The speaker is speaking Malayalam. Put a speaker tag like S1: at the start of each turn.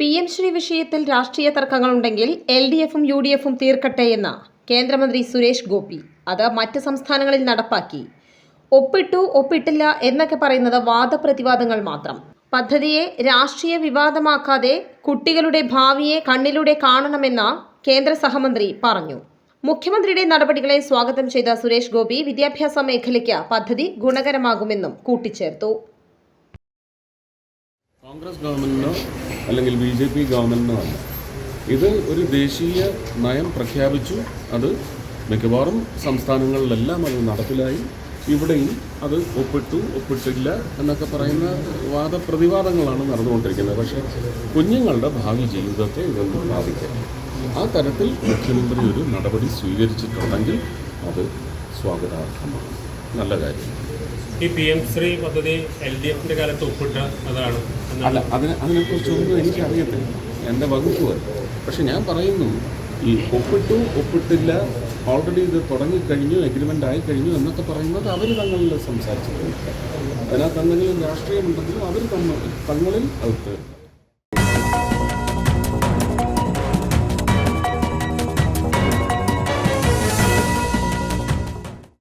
S1: PM ശ്രീ വിഷയത്തിൽ രാഷ്ട്രീയ തർക്കങ്ങളുണ്ടെങ്കിൽ LDFും UDFും തീർക്കട്ടെയെന്ന് കേന്ദ്രമന്ത്രി സുരേഷ് ഗോപി. അത് മറ്റ് സംസ്ഥാനങ്ങളിൽ നടപ്പാക്കി. ഒപ്പിട്ടു ഒപ്പിട്ടില്ല എന്നൊക്കെ പറയുന്നത് വാദപ്രതിവാദങ്ങൾ മാത്രം. പദ്ധതിയെ രാഷ്ട്രീയ വിവാദമാക്കാതെ കുട്ടികളുടെ ഭാവിയെ കണ്ണിലൂടെ കാണണമെന്ന് കേന്ദ്ര സഹമന്ത്രി പറഞ്ഞു. മുഖ്യമന്ത്രിയുടെ നടപടികളെ സ്വാഗതം ചെയ്ത സുരേഷ് ഗോപി വിദ്യാഭ്യാസ മേഖലയ്ക്ക് പദ്ധതി ഗുണകരമാകുമെന്നും കൂട്ടിച്ചേർത്തു.
S2: കോൺഗ്രസ് ഗവൺമെന്റിനോ അല്ലെങ്കിൽ BJP ഗവൺമെന്റിനോ അല്ല, ഇത് ഒരു ദേശീയ നയം പ്രഖ്യാപിച്ചു. അത് മിക്കവാറും സംസ്ഥാനങ്ങളിലെല്ലാം അത് നടപ്പിലായി. ഇവിടെയും അത് ഒപ്പിട്ടു ഒപ്പിട്ടില്ല എന്നൊക്കെ പറയുന്ന വാദപ്രതിവാദങ്ങളാണ് നടന്നുകൊണ്ടിരിക്കുന്നത്. പക്ഷേ കുഞ്ഞുങ്ങളുടെ ഭാവി ജീവിതത്തെ ഇതൊന്നും ബാധിക്കാം. ആ തരത്തിൽ മുഖ്യമന്ത്രി ഒരു നടപടി സ്വീകരിച്ചിട്ടുണ്ടെങ്കിൽ അത് സ്വാഗതാർഹമാണ്, നല്ല കാര്യം.
S3: ഈ PM ശ്രീ പദ്ധതി LDFിൻ്റെ കാലത്ത് ഒപ്പിട്ട അതാണ്
S2: അല്ല, അതിനെക്കുറിച്ചൊന്നും എനിക്കറിയത്തില്ല, എൻ്റെ വകുപ്പുകൾ. പക്ഷെ ഞാൻ പറയുന്നു, ഈ ഒപ്പിട്ടു ഒപ്പിട്ടില്ല, ഓൾറെഡി ഇത് തുടങ്ങിക്കഴിഞ്ഞു, എഗ്രിമെൻ്റ് ആയിക്കഴിഞ്ഞു എന്നൊക്കെ പറയുന്നത് അവർ തങ്ങളിൽ സംസാരിച്ചിട്ടുണ്ട്. അതിനകത്ത് എന്തെങ്കിലും രാഷ്ട്രീയമുണ്ടെങ്കിലും അവർ തങ്ങളിൽ അത്